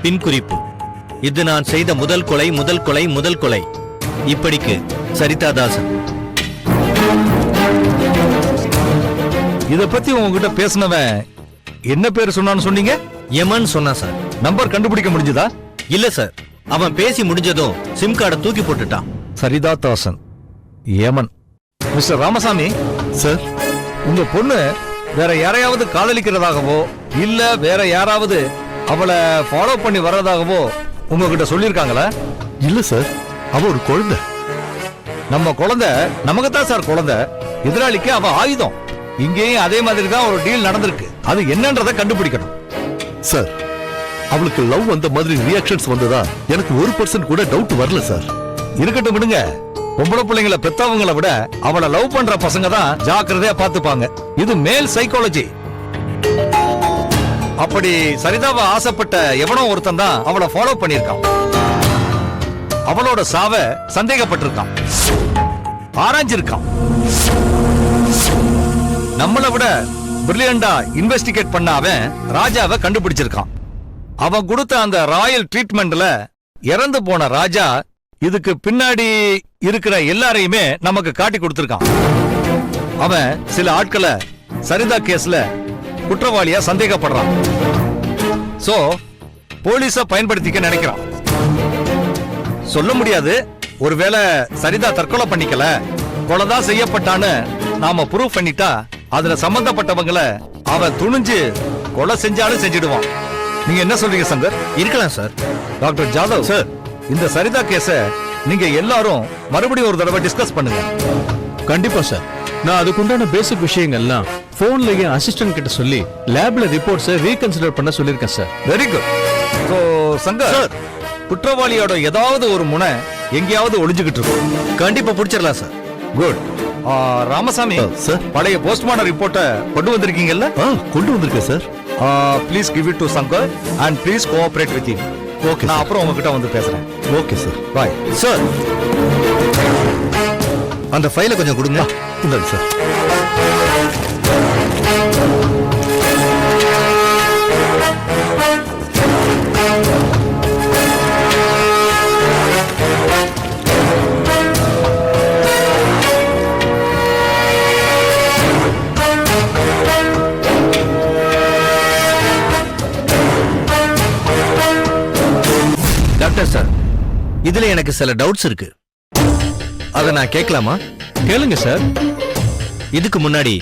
பின் குறிப்பு. இது நான் செய்த முதல் கொலை முதல் கொலை முதல் கொலை. இப்படிக்கு சரிதா தாசன். இத பத்தி உங்ககிட்ட பேசினவன் என்ன பேர் சொன்னான்னு சொன்னீங்க? யமன் சொன்னா சார். நம்பர் கண்டுபிடிக்க முடிஞ்சதா? இல்ல சார், அவன் பேசி முடிஞ்சதும் சிம் கார்டை தூக்கி போட்டுட்டான். சரிதா தாசன், யமன். மிஸ்டர் ராமசாமி சார், உங்க பொண்ணு வேற யாரையாவது காதலிக்கிறதாகவோ இல்ல வேற யாராவது அவளை ஃபாலோ பண்ணி வர்றதாகவோ உங்ககிட்ட சொல்லிருக்காங்களா? இல்ல சார், அவ ஒரு குழந்தை. நம்ம குழந்தை நமக்குத்தான் சார் குழந்தை, எதிராளிக்கு அவ ஆயுதம். இங்கேயும் அதே மாதிரி தான் ஒரு டீல் நடந்திருக்கு. அது என்னன்றதை கண்டுபிடிக்கணும் சார். அவளுக்கு லவ் வந்த மாதிரி ரியாக்ஷன்ஸ் வந்ததா எனக்கு 1% கூட டவுட் வரல சார். இருக்கட்டும் விடுங்க. பொம்பளை பிள்ளைங்களை பெத்தவங்களை விட அவளை லவ் பண்ற பசங்க தான் ஜாக்கிரதையா பாத்துப்பாங்க. இது மேல் சைக்காலஜி. அப்படி சரிதாவை ஆசைப்பட்ட எவனோ ஒருத்தன் தான் அவளை ஃபாலோ பண்ணிருக்கான். அவளோட சாவ சந்தேகப்பட்டிருக்கான், ஆராய்ஞ்சிருக்கான். நம்மளை விட பிரில்லியண்டா இன்வெஸ்டிகேட் பண்ண அவன் ராஜாவை கண்டுபிடிச்சிருக்கான். அவன் கொடுத்த அந்த ராயல் ட்ரீட்மெண்ட்ல இறந்து போன ராஜா இதுக்கு பின்னாடி இருக்கிற எல்லாரையுமே நமக்கு காட்டி கொடுத்திருக்கான். அவன் சில ஆட்களை சரிதா கேஸ்ல குற்றவாளியா சந்தேகப்படுறான். சோ போலீஸ பயன்படுத்திக்க நினைக்கிறான். சொல்ல முடியாது, ஒருவேளை சரிதா தற்கொலை பண்ணிக்கல, கொலைதான் செய்யப்பட்டான்னு நாம ப்ரூவ் பண்ணிட்டா அதுல சம்பந்தப்பட்டவங்களை அவன் துணிஞ்சு கொலை செஞ்சாலும் செஞ்சிடுவான். நீங்க என்ன சொல்றீங்க சங்கர்? இருக்கலாம் சார். டாக்டர் ஜாதவ் சார், இந்த சரிதா கேஸ நீங்க எல்லாரும் மறுபடியும் ஒரு தடவை டிஸ்கஸ் பண்ணுங்க. கண்டிப்பா சார். நான் அதுக்குண்டான பேசிக் விஷயங்கள்லாம் போன்லயே அசிஸ்டன்ட் கிட்ட சொல்லி லேப்ல ரிப்போர்ட்ஸை ரீகன்சிடர் பண்ண சொல்லிருக்கேன் sir. Very good. So Shankar, குற்றவாளியோட ஏதாவது ஒரு முனை எங்கேயாவது ஒளிஞ்சுகிட்டு இருக்கும். கண்டிப்பா பிடிச்சிடலாம் சார். குட். ராமசாமி சார், பழைய போஸ்ட்மார்டம் ரிப்போர்ட்டை கொண்டு வந்திருக்கீங்கல்ல? கொண்டு வந்திருக்கேன் sir. Please give it to Shankar and please cooperate with him. Okay, நான் அப்புறம் உங்ககிட்ட வந்து பேசுறேன். Okay sir. Bye sir. அந்த ஃபைலை கொஞ்சம் கொடுங்க. இந்தாங்க சார். டாக்டர் சார், இதுல எனக்கு சில டவுட்ஸ் இருக்கு. அத நான் கேட்கலாமா? கேளுங்க சார். இதுக்கு முன்னாடி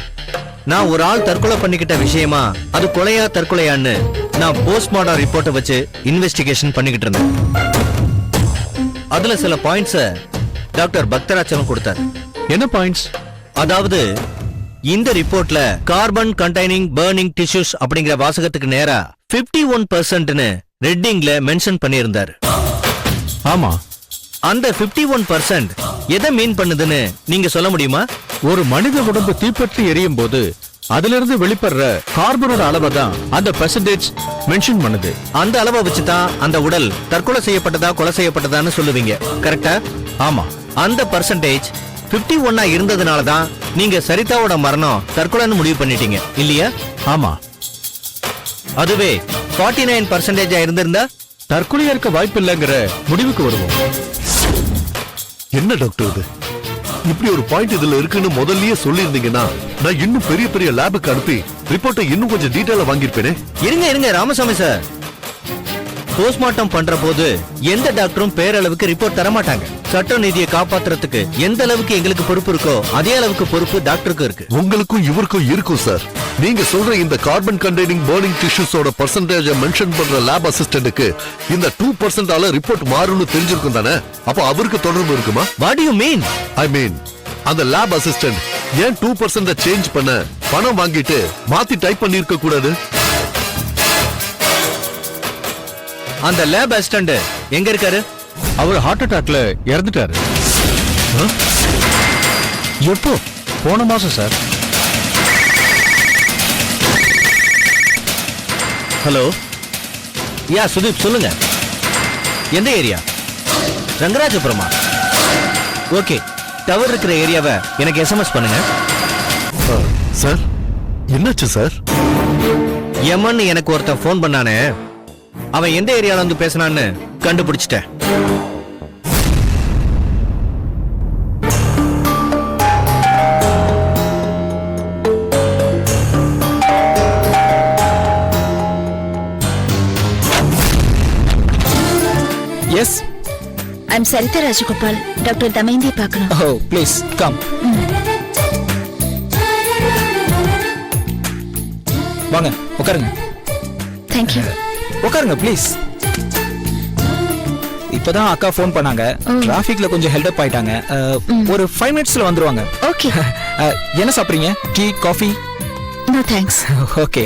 நான் ஒரு ஆள் தற்கொலை பண்ணிக்கிட்ட விஷயமா அது கொலையா தற்கொலையான்னு நான் போஸ்ட்மார்டம் ரிப்போர்ட்டை வச்சு இன்வெஸ்டிகேஷன் பண்ணிக்கிட்டு இருந்தேன். அதுல சில பாயிண்ட்ஸ டாக்டர் பக்தராச்சலம் கொடுத்தார். என்ன பாயிண்ட்ஸ்? அதாவது இந்த ரிப்போர்ட்ல கார்பன் கண்டைனிங் பர்னிங் டிஷ்யூஸ் அப்படிங்கிற வாசகத்துக்கு நேரா 51%ன்னு ரெட்டிங்ல மென்ஷன் பண்ணியிருந்தார். ஆமா. அந்த 51% எதை மீன் பண்ணுதுன்னு நீங்க சொல்ல முடியுமா? ஒரு மனித உடம்பு தீப்பற்றி எரியும் போது அதிலிருந்து வெளிப்படுற கார்பனோட அளவை தான் அந்த பெர்சன்டேஜ் மென்ஷன் பண்ணுது. அந்த அளவை வச்சுதான் அந்த உடல் தற்கொலை செய்யப்பட்டதா கொலை செய்யப்பட்டதான்னு சொல்லுவீங்க, கரெக்டா? ஆமா. அந்த பெர்சன்டேஜ் 51 இருந்ததுனால தான் நீங்க சரிதாவோட மரணம் தற்கொலைன்னு முடிவு பண்ணிட்டீங்க இல்லையா? ஆமா. அதுவே 49% இருந்திருந்தா தற்கொலையா இருக்க வாய்ப்பு இல்லைங்கிற முடிவுக்கு வருவோம். என்ன டாக்டர் இது? இப்படி ஒரு பாயிண்ட் இதுல இருக்குன்னு முதல்லயே சொல்லியிருந்தீங்கன்னா நான் இன்னும் பெரிய பெரிய லேபுக்கு அனுப்பி ரிப்போர்ட்டை இன்னும் கொஞ்சம் டீடைலா வாங்கியிருப்பேனே. இருங்க ராமசாமி சார், போஸ்ட்மார்ட்டம் பண்ற போது எந்த டாக்டரும் பேரளவுக்கு ரிப்போர்ட் தர மாட்டாங்க. சட்ட நீதியை காப்பாத்துறதுக்கு எந்த அளவுக்கு எங்களுக்கு பொறுப்பு இருக்கோ அதே அளவுக்கு பொறுப்பு டாக்டருக்கு இருக்கு. உங்களுக்கும் இவருக்கும் இருக்கும் சார். நீங்க சொல்ற இந்த கார்பன் கண்டெய்னிங் பர்னிங் டிஷ்யூஸோட பெர்சன்டேஜ் மென்ஷன் பண்ற லேப் அசிஸ்டன்ட்க்கு இந்த 2% ரிப்போர்ட் மாறும்னு தெரிஞ்சிருக்கும் தானே? அப்ப அவருக்கு தொடர்பு இருக்குமா? What do you mean? I mean அந்த லேப் அசிஸ்டன்ட் ஏன் 2% சேஞ்ச் பண்ண பணம் வாங்கிட்டு மாத்தி டைப் பண்ணி இருக்க கூடாது? அந்த லேப் அசிஸ்டன்ட் எங்க இருக்காரு? அவர் ஹார்ட் அட்டாக்ல இறந்துட்டாரு. எப்போ? போன மாசம் சார். ஹலோ, யா சுதீப் சொல்லுங்க. எந்த ஏரியா? ரங்கராஜபுரமா? ஓகே, டவர் இருக்கிற ஏரியாவை எனக்கு எஸ்எம்எஸ் பண்ணுங்க. சார், என்னாச்சு சார்? யமன் எனக்கு ஒருத்தன் ஃபோன் பண்ணானே, அவன் எந்த ஏரியால வந்து பேசினான்னு கண்டுபிடிச்சிட்டேன். Yes. I'm Saritha Rajagopal. Doctor Damayanthi பார்க்கணும். Oh please come. வாங்க உட்காருங்க. தேங்க்யூ. உட்காருங்க ப்ளீஸ். இப்பதான் அக்கா ஃபோன் பண்ணாங்க. டிராஃபிக்ல கொஞ்சம் ஹெல்ட் அப் ஆயிட்டாங்க. ஒரு 5 மினிட்ஸ்ல வந்துருவாங்க. ஓகே. என்ன சாப்பிடுறீங்க? Tea, coffee? No thanks. Okay.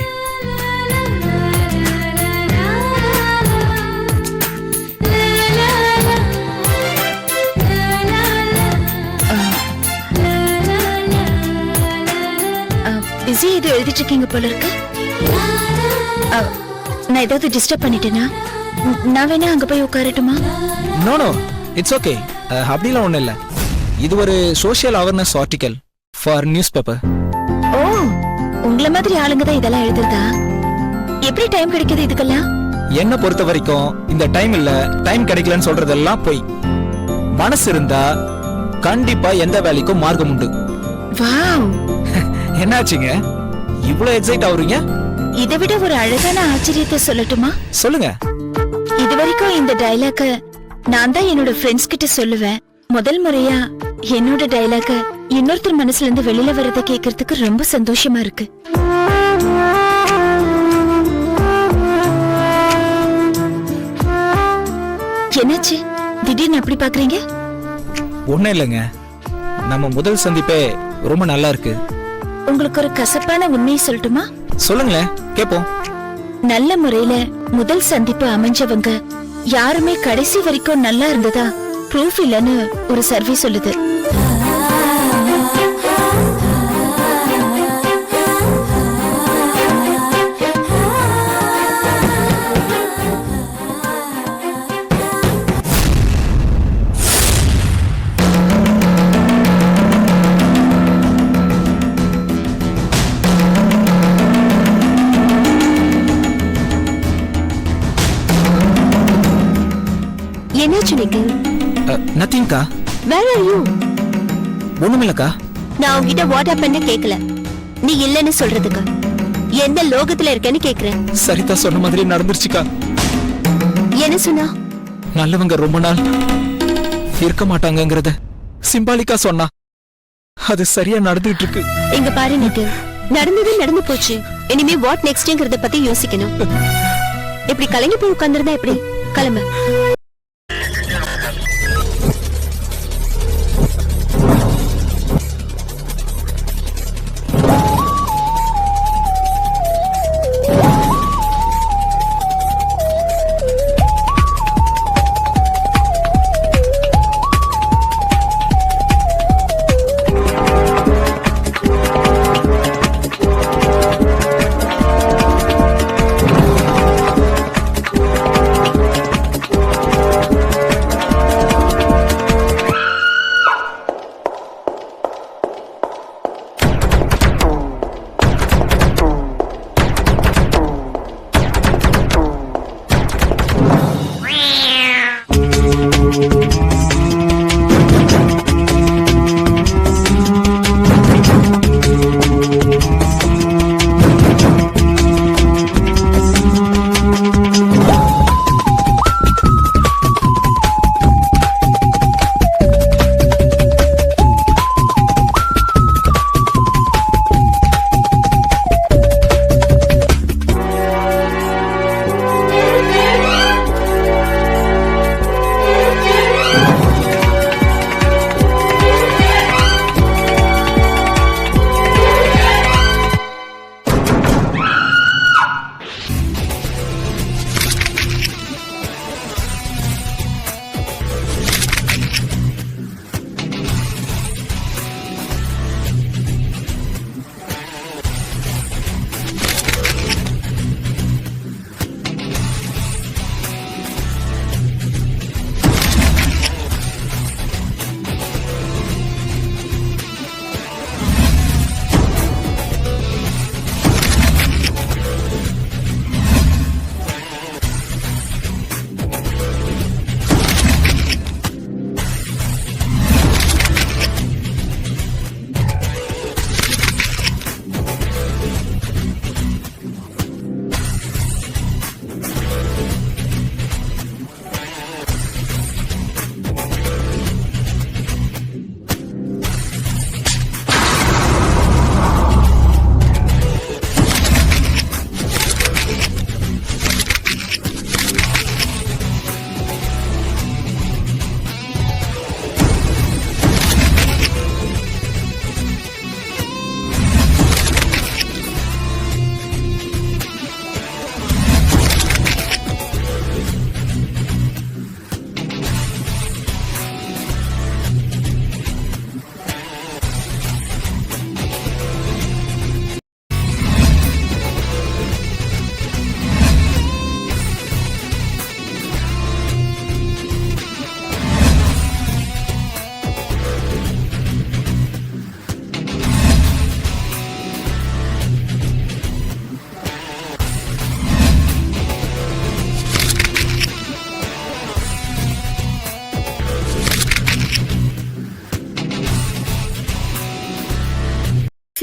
Busy இது எழுதிட்டு இருக்கீங்க போல இருக்கு. நான் ஏதாவது டிஸ்டர்ப் பண்ணிட்டேனா? நான் வேணா அங்க போய் உட்காரட்டுமா? No no it's okay. அப்படிலாம் ஒண்ணும் இல்ல. இது ஒரு social awareness article for newspaper. Oh, உங்களை மாதிரி ஆளுங்க தான் இதெல்லாம் எழுதுறதா? எப்படி டைம் கிடைக்குது இதுக்கெல்லாம்? என்ன பொறுத்த வரைக்கும் இந்த டைம் இல்ல, டைம் கிடைக்கலன்னு சொல்றதெல்லாம் போய். மனசு இருந்தா கண்டிப்பா எந்த வேலைக்கும் மார்க்கம் உண்டு. வாவ். என்னாச்சுங்க இவ்வளவு எக்ஸைட் ஆகுறீங்க? இதை விட ஒரு அழகான ஆச்சரியத்தை சொல்லட்டுமா? சொல்லுங்க. இது வரைக்கும் இந்த டயலாக்க நான் தான் என்னோட ஃப்ரெண்ட்ஸ் கிட்ட சொல்லுவேன். முதல் முறையா என்னோட டயலாக்க இன்னொருத்தர் மனசுல இருந்து வெளியில வரத கேட்கறதுக்கு ரொம்ப சந்தோஷமா இருக்கு. என்னாச்சு திடீர்னு அப்படி பாக்குறீங்க? ஒண்ணும் இல்லைங்க, நம்ம முதல் சந்திப்பே ரொம்ப நல்லா இருக்கு. உங்களுக்கு ஒரு கசப்பான உண்மையை சொல்லட்டுமா? சொல்லுங்களேன் கேப்போம். நல்ல முறையில முதல் சந்திப்பு அமைஞ்சவங்க யாருமே கடைசி வரைக்கும் நல்லா இருந்ததா ப்ரூஃப் இல்லன்னு ஒரு சர்வே சொல்லுது. என்னாச்சு நீங்க? நத்திங்க்கா. Where are you? ஒண்ணுமில்லக்கா. நான் உன்கிட்ட வாட் ஹேப்பன்னு கேக்கல, நீ இல்லன்னு சொல்றதுக்கு. எந்த லோகத்துல இருக்கேன்னு கேக்குறேன். சரிதா சொன்ன மாதிரி நடந்துருச்சுக்கா. என்ன சொன்னா? நல்லவங்க ரொம்ப நாள் இருக்க மாட்டாங்கங்கறத சிம்பாலிக்கா சொன்னா. அது சரியா நடந்துட்டு இருக்கு. இங்க பாரு நிக்கு, நடந்தது நடந்து போச்சு. இனிமே வாட் நெக்ஸ்ட்ங்கறத பத்தி யோசிக்கணும். இப்படி கலங்கி போய் உட்கார்ந்திருந்தா எப்படி? கிளம்பு.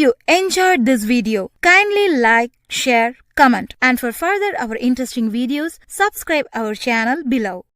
you enjoyed this video, kindly like, share, comment, and for further our interesting videos, subscribe our channel below.